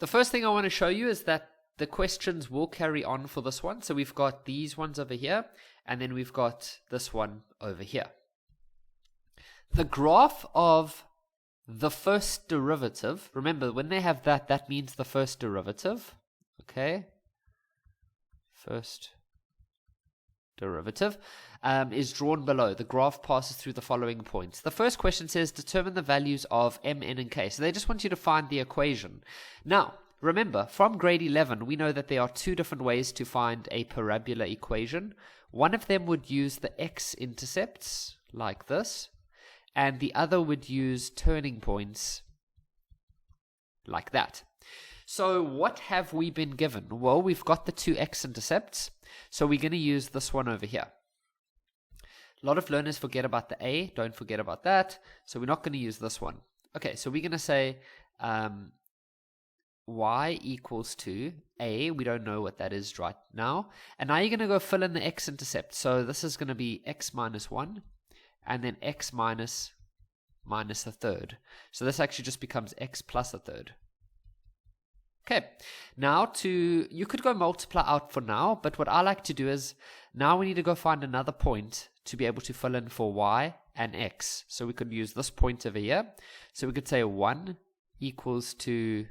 the first thing I want to show you is that the questions will carry on for this one. So we've got these ones over here, and then we've got this one over here. The graph of the first derivative, remember when they have that, that means the first derivative, okay? First derivative is drawn below. The graph passes through the following points. The first question says determine the values of m, n, and k. So they just want you to find the equation. Now, remember, from grade 11, we know that there are two different ways to find a parabola equation. One of them would use the x-intercepts, like this, and the other would use turning points, like that. So what have we been given? Well, we've got the two x-intercepts, so we're going to use this one over here. A lot of learners forget about the a, don't forget about that, so we're not going to use this one. Okay, so we're going to say y equals to a, we don't know what that is right now, and now you're going to go fill in the x-intercept. So this is going to be x minus 1, and then x minus a third. So this actually just becomes x plus a third. Okay, now you could go multiply out for now, but what I like to do is, now we need to go find another point to be able to fill in for y and x. So we could use this point over here. So we could say 1 equals to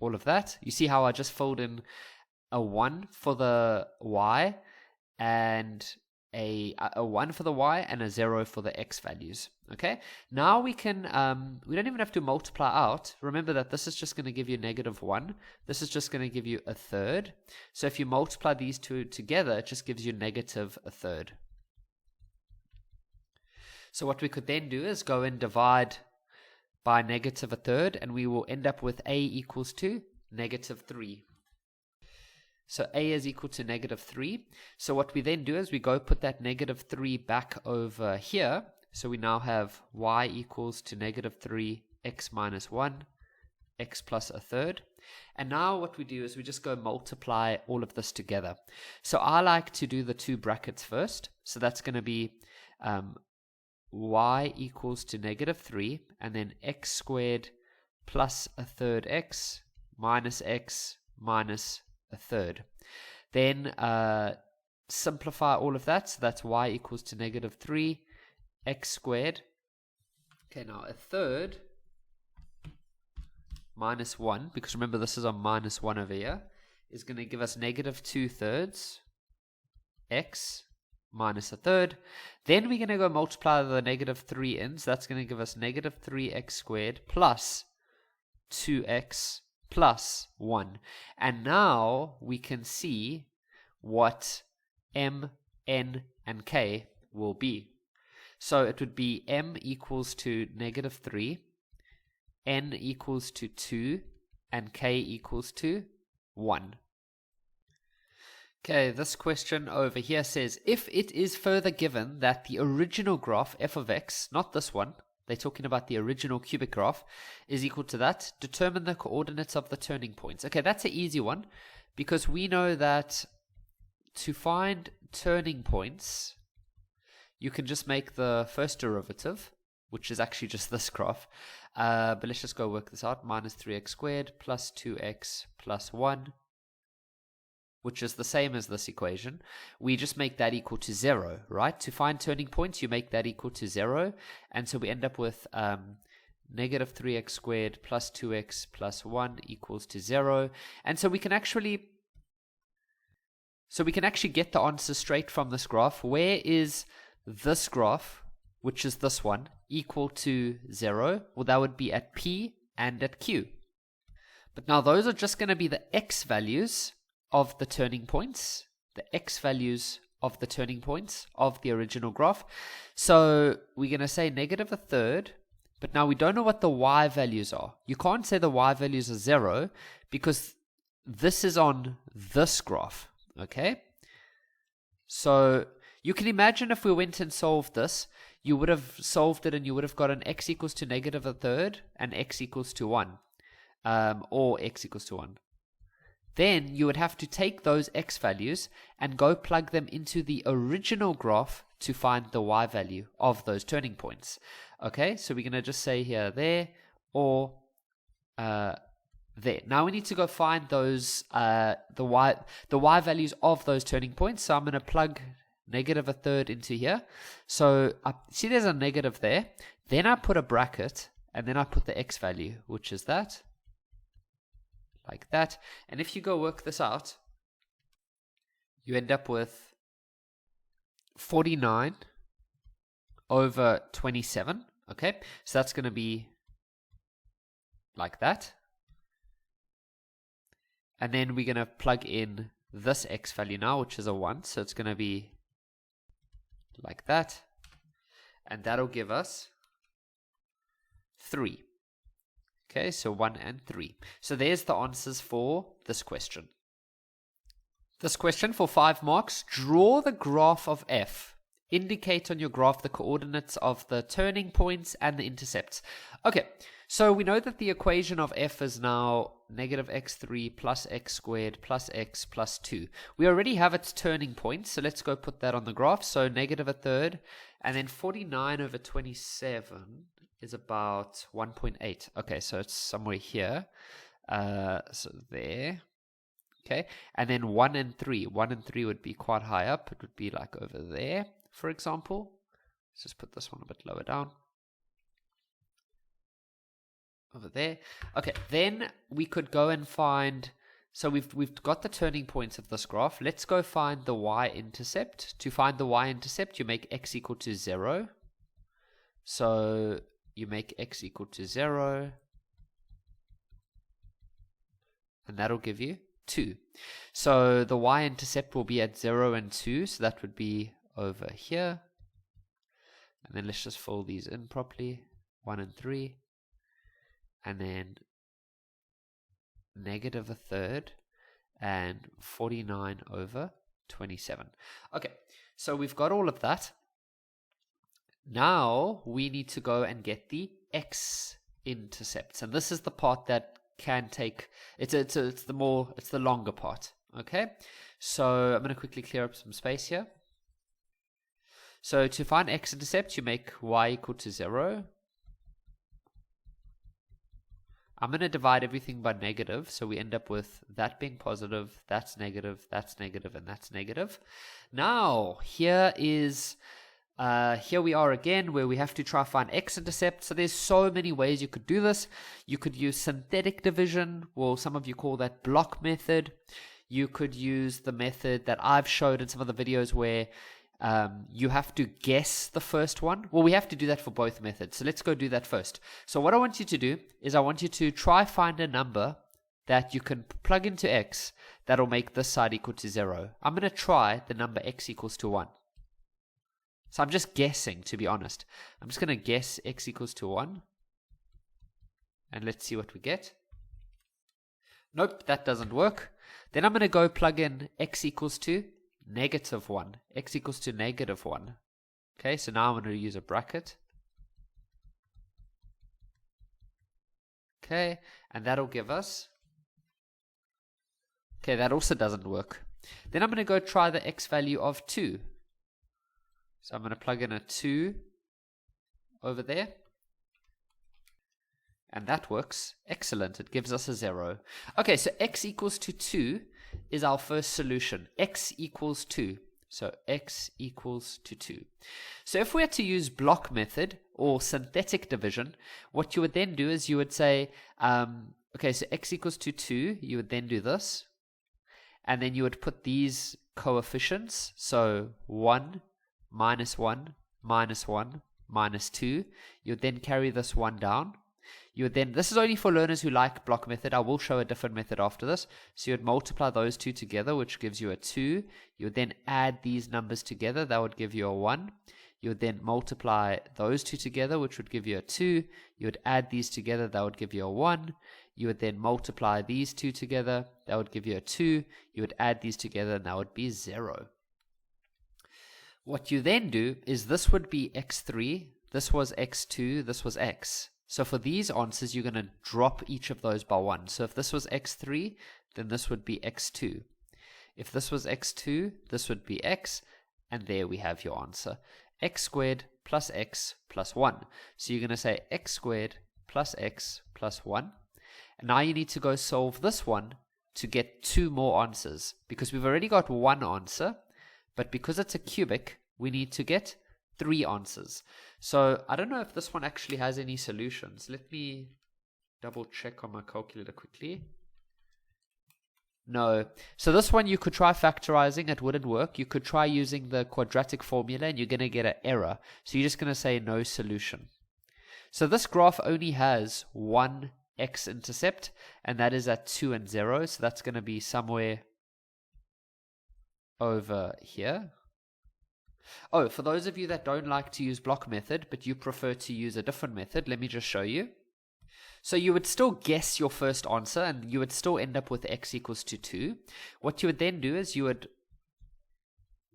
all of that. You see how I just filled in a 1 for the y and a 1 for the y and a 0 for the x values. Okay, now we can, we don't even have to multiply out. Remember that this is just going to give you -1. This is just going to give you a third. So if you multiply these two together, it just gives you -a third. So what we could then do is go and divide by -a third, and we will end up with a equals to -3. So a is equal to -3. So what we then do is we go put that -3 back over here. So we now have y equals to -3, x minus 1, x plus a third. And now what we do is we just go multiply all of this together. So I like to do the two brackets first. So that's going to be y equals to -3, and then x squared plus a third x minus a third. Then simplify all of that. So that's y equals to -3, x squared. Okay, now a third minus 1, because remember this is on -1 over here, is going to give us -2 thirds x minus a third. Then we're going to go multiply the -3 in, so that's going to give us -3x squared plus 2x plus 1. And now we can see what m, n, and k will be. So it would be m equals to -3, n equals to 2, and k equals to 1. Okay, this question over here says, if it is further given that the original graph f of x, not this one, they're talking about the original cubic graph, is equal to that, determine the coordinates of the turning points. Okay, that's an easy one, because we know that to find turning points, you can just make the first derivative, which is actually just this graph. But let's just go work this out. -3x squared plus 2x plus 1, which is the same as this equation. We just make that equal to 0, right? To find turning points, you make that equal to 0. And so we end up with -3x squared plus 2x plus 1 equals to 0. And so we can actually get the answer straight from this graph. Where is this graph, which is this one, equal to 0? Well, that would be at P and at Q. But now those are just going to be the x values of the turning points, the x values of the turning points of the original graph. So we're going to say -a third, but now we don't know what the y values are. You can't say the y values are 0 because this is on this graph, okay? So you can imagine if we went and solved this, you would have solved it and you would have gotten x equals to -a third and x equals to 1, or x equals to 1. Then you would have to take those x values and go plug them into the original graph to find the y value of those turning points. Okay, so we're going to just say here, there, or there. Now we need to go find those the y values of those turning points. So I'm going to plug negative a third into here. So I see there's a negative there. Then I put a bracket, and then I put the x value, which is that, like that. And if you go work this out, you end up with 49 over 27. Okay, so that's going to be like that. And then we're going to plug in this x value now, which is a 1. So it's going to be like that. And that'll give us 3. Okay, so 1 and 3. So there's the answers for this question. This question for 5 marks. Draw the graph of f. Indicate on your graph the coordinates of the turning points and the intercepts. Okay, so we know that the equation of f is now negative x3 plus x squared plus x plus 2. We already have its turning points, so let's go put that on the graph. So negative a third, and then 49 over 27 is about 1.8. Okay, so it's somewhere here. So there. Okay, and then 1 and 3. 1 and 3 would be quite high up. It would be like over there, for example. Let's just put this one a bit lower down. Over there. Okay, then we could go and find, so we've got the turning points of this graph. Let's go find the y-intercept. To find the y-intercept, you make x equal to 0. So you make x equal to 0. And that'll give you 2. So the y-intercept will be at 0 and 2. So that would be over here. And then let's just fill these in properly. 1 and 3. And then negative a third and 49 over 27. Okay, so we've got all of that. Now we need to go and get the x-intercepts. And this is the part that can take, it's the longer part. Okay, so I'm going to quickly clear up some space here. So to find x-intercept, you make y equal to 0. I'm going to divide everything by negative, so we end up with that being positive, that's negative, and that's negative. Now, here we are again, where we have to try to find x-intercept. So there's so many ways you could do this. You could use synthetic division, well, some of you call that block method. You could use the method that I've showed in some of the videos where you have to guess the first one. Well, we have to do that for both methods. So let's go do that first. So what I want you to do is I want you to try find a number that you can plug into x that'll make this side equal to 0. I'm going to try the number x equals to 1. So I'm just guessing, to be honest. I'm just going to guess x equals to 1. And let's see what we get. Nope, that doesn't work. Then I'm going to go plug in x equals to negative 1. X equals to negative 1. Okay, so now I'm going to use a bracket. Okay, and that'll give us... Okay, that also doesn't work. Then I'm going to go try the x value of 2. So I'm going to plug in a 2 over there. And that works. Excellent. It gives us a 0. Okay, so x equals to 2 is our first solution. X equals 2. So x equals to 2. So if we had to use block method or synthetic division, what you would then do is you would say, okay, so x equals to 2, you would then do this. And then you would put these coefficients. So 1, minus 1, minus 1, minus 2. You would then carry this 1 down. You would then, this is only for learners who like block method. I will show a different method after this. So you would multiply those two together, which gives you a 2. You would then add these numbers together. That would give you a 1. You would then multiply those two together, which would give you a 2. You would add these together. That would give you a 1. You would then multiply these two together. That would give you a 2. You would add these together, and that would be 0. What you then do is this would be x3. This was x2. This was x. So for these answers, you're going to drop each of those by 1. So if this was x3, then this would be x2. If this was x2, this would be x. And there we have your answer. X squared plus x plus 1. So you're going to say x squared plus x plus 1. And now you need to go solve this one to get 2 more answers, because we've already got 1 answer, but because it's a cubic, we need to get 3 answers. So I don't know if this one actually has any solutions. Let me double check on my calculator quickly. No. So this one you could try factorizing, it wouldn't work. You could try using the quadratic formula and you're going to get an error. So you're just going to say no solution. So this graph only has one x-intercept, and that is at 2 and 0. So that's going to be somewhere over here. Oh, for those of you that don't like to use block method, but you prefer to use a different method, let me just show you. So you would still guess your first answer, and you would still end up with x equals to 2. What you would then do is you would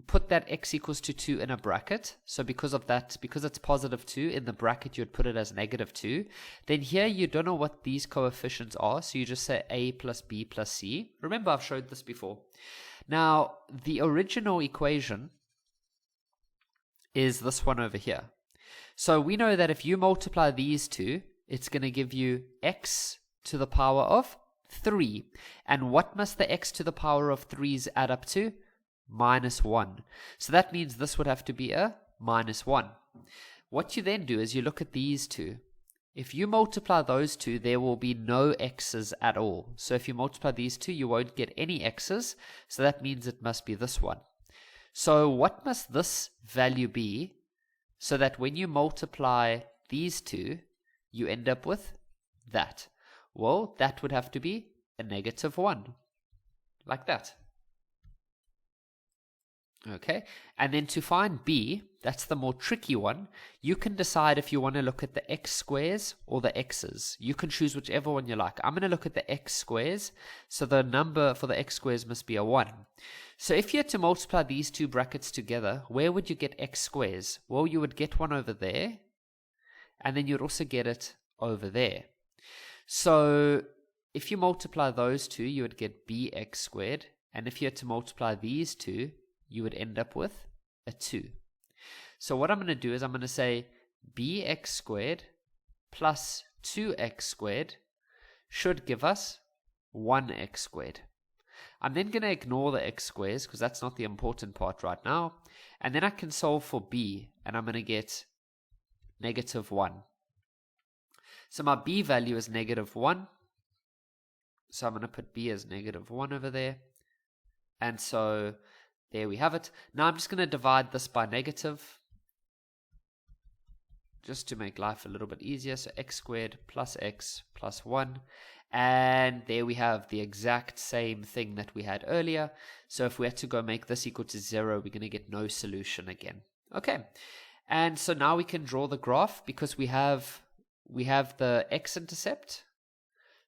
put that x equals to 2 in a bracket. So because of that, because it's positive 2, in the bracket you would put it as negative 2. Then here you don't know what these coefficients are, so you just say a plus b plus c. Remember, I've showed this before. Now, the original equation is this one over here. So we know that if you multiply these two, it's going to give you x to the power of 3. And what must the x to the power of 3's add up to? Minus 1. So that means this would have to be a minus 1. What you then do is you look at these two. If you multiply those two, there will be no x's at all. So if you multiply these two, you won't get any x's. So that means it must be this one. So what must this value be so that when you multiply these two, you end up with that? Well, that would have to be a negative 1, like that. Okay, and then to find b, that's the more tricky one, you can decide if you want to look at the x squares or the x's. You can choose whichever one you like. I'm going to look at the x squares, so the number for the x squares must be a 1. So if you had to multiply these two brackets together, where would you get x squares? Well, you would get one over there, and then you'd also get it over there. So if you multiply those two, you would get bx squared, and if you had to multiply these two, you would end up with a 2. So what I'm going to do is I'm going to say bx squared plus 2x squared should give us 1x squared. I'm then going to ignore the x squares because that's not the important part right now. And then I can solve for b, and I'm going to get negative 1. So my b value is negative 1. So I'm going to put b as negative 1 over there. And so there we have it. Now I'm just going to divide this by negative, just to make life a little bit easier. So x squared plus x plus 1. And there we have the exact same thing that we had earlier. So if we had to go make this equal to 0, we're going to get no solution again. Okay. And so now we can draw the graph because we have the x-intercept.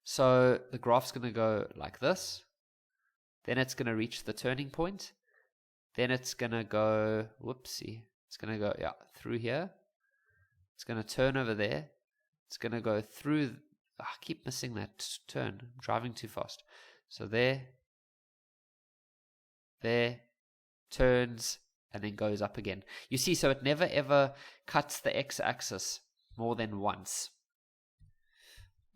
So the graph's going to go like this. Then it's going to reach the turning point. Then it's going to go, whoopsie, it's going to go through here. It's going to turn over there. It's going to go through, I keep missing that turn. I'm driving too fast. So there, turns, and then goes up again. You see, so it never ever cuts the x-axis more than once.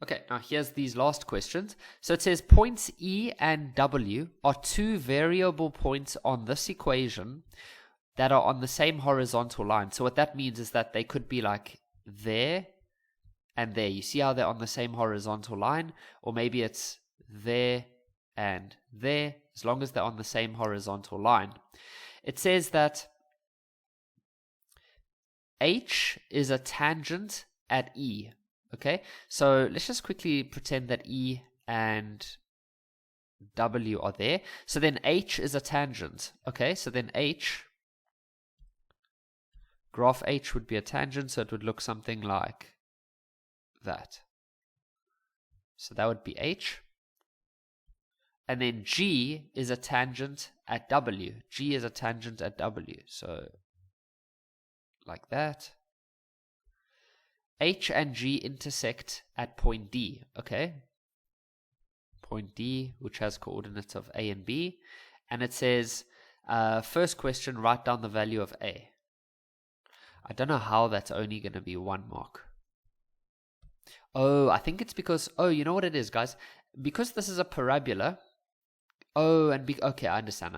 Okay, now here's these last questions. So it says points E and W are two variable points on this equation that are on the same horizontal line. So what that means is that they could be like there and there. You see how they're on the same horizontal line? Or maybe it's there and there, as long as they're on the same horizontal line. It says that H is a tangent at E. Okay, so let's just quickly pretend that E and W are there. So then H is a tangent. Okay, so then graph H would be a tangent, so it would look something like that. So that would be H. And then G is a tangent at W. G is a tangent at W. So like that. H and G intersect at point D, okay? Point D, which has coordinates of A and B. And it says, first question, write down the value of A. I don't know how that's only going to be 1 mark. Oh, I think it's because, oh, you know what it is, guys? Because this is a parabola. Oh, and okay, I understand.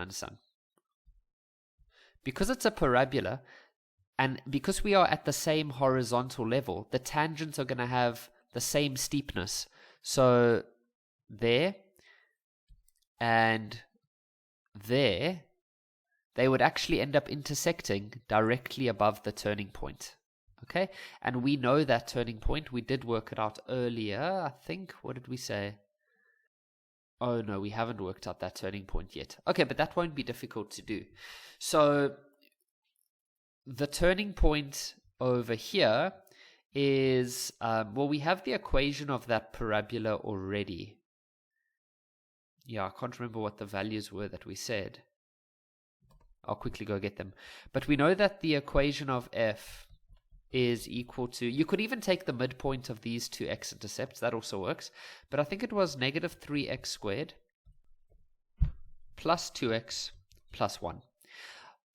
Because it's a parabola, and because we are at the same horizontal level, the tangents are going to have the same steepness. So there and there, they would actually end up intersecting directly above the turning point. Okay, and we know that turning point. We did work it out earlier, I think. What did we say? Oh no, we haven't worked out that turning point yet. Okay, but that won't be difficult to do. So the turning point over here is, well, we have the equation of that parabola already. Yeah, I can't remember what the values were that we said. I'll quickly go get them. But we know that the equation of f is equal to, you could even take the midpoint of these two x-intercepts, that also works, but I think it was negative 3x squared plus 2x plus 1.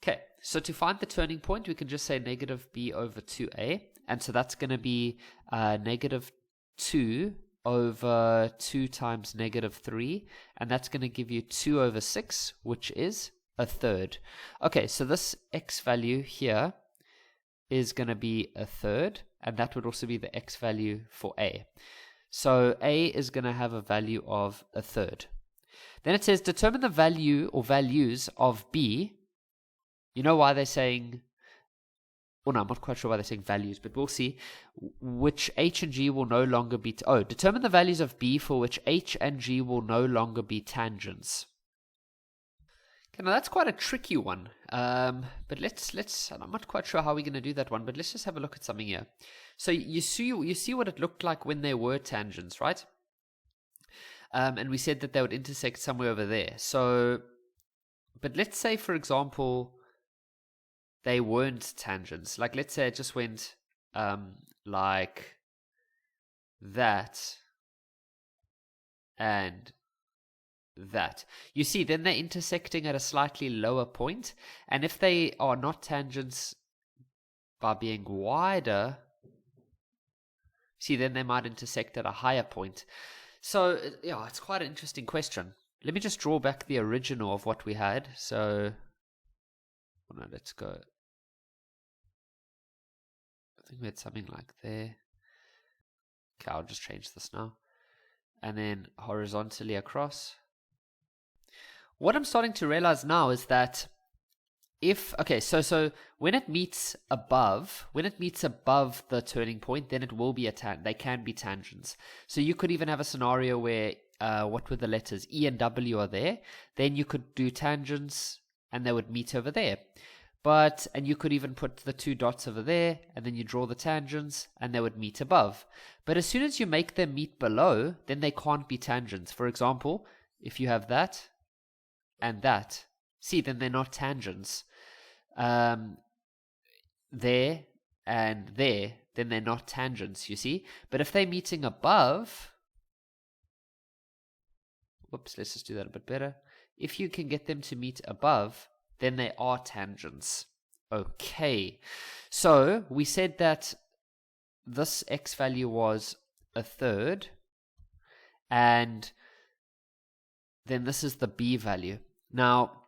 Okay, so to find the turning point, we can just say negative b over 2a, and so that's going to be negative 2 over 2 times negative 3, and that's going to give you 2 over 6, which is a third. Okay, so this x value here is going to be a third, and that would also be the x value for a. So a is going to have a value of a third. Then it says determine the value or values of b. You know why they're saying, well, no, I'm not quite sure why they're saying values, but we'll see, which h and g will no longer be, determine the values of b for which h and g will no longer be tangents. Okay, now that's quite a tricky one, but let's. I'm not quite sure how we're going to do that one, but let's just have a look at something here. So you see what it looked like when there were tangents, right? And we said that they would intersect somewhere over there. So, but let's say, for example, they weren't tangents. Like, let's say it just went like that and that. You see, then they're intersecting at a slightly lower point, and if they are not tangents by being wider, see, then they might intersect at a higher point. So yeah, it's quite an interesting question. Let me just draw back the original of what we had. So no, let's go. I think we had something like there. Okay, I'll just change this now, and then horizontally across. What I'm starting to realize now is that so when it meets above the turning point, then it will be they can be tangents. So you could even have a scenario where what were the letters E and W are there, then you could do tangents and they would meet over there. And you could even put the two dots over there, and then you draw the tangents and they would meet above. But as soon as you make them meet below, then they can't be tangents. For example, if you have that and that, see, then they're not tangents. There and there, then they're not tangents, you see. But if they're meeting above, whoops, let's just do that a bit better. If you can get them to meet above, then they are tangents. Okay, so we said that this x value was a third, and then this is the b value. Now,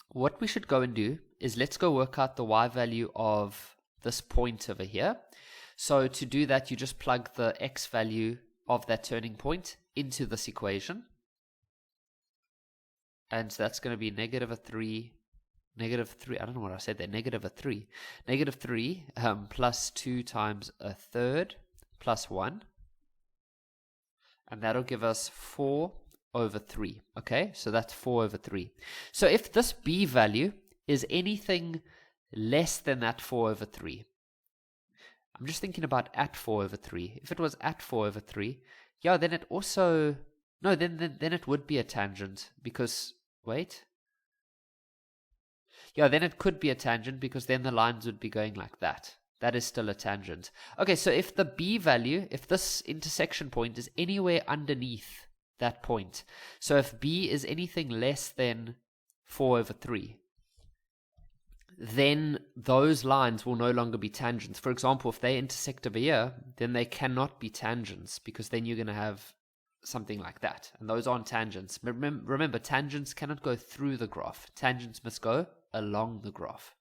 what we should go and do is let's go work out the y value of this point over here. So to do that, you just plug the x value of that turning point into this equation. And so that's going to be negative 3, I don't know what I said there, negative 3 plus 2 times a third plus 1. And that'll give us 4 over 3. Okay, so that's 4 over 3. So if this b value is anything less than that 4 over 3, I'm just thinking about at 4 over 3. If it was at 4 over 3, yeah, then it also, no, then it would be a tangent, because, wait. Yeah, then it could be a tangent, because then the lines would be going like that. That is still a tangent. Okay, so if the b value, if this intersection point is anywhere underneath that point, so if b is anything less than 4 over 3, then those lines will no longer be tangents. For example, if they intersect over here, then they cannot be tangents, because then you're going to have something like that. And those aren't tangents. Remember, tangents cannot go through the graph. Tangents must go along the graph.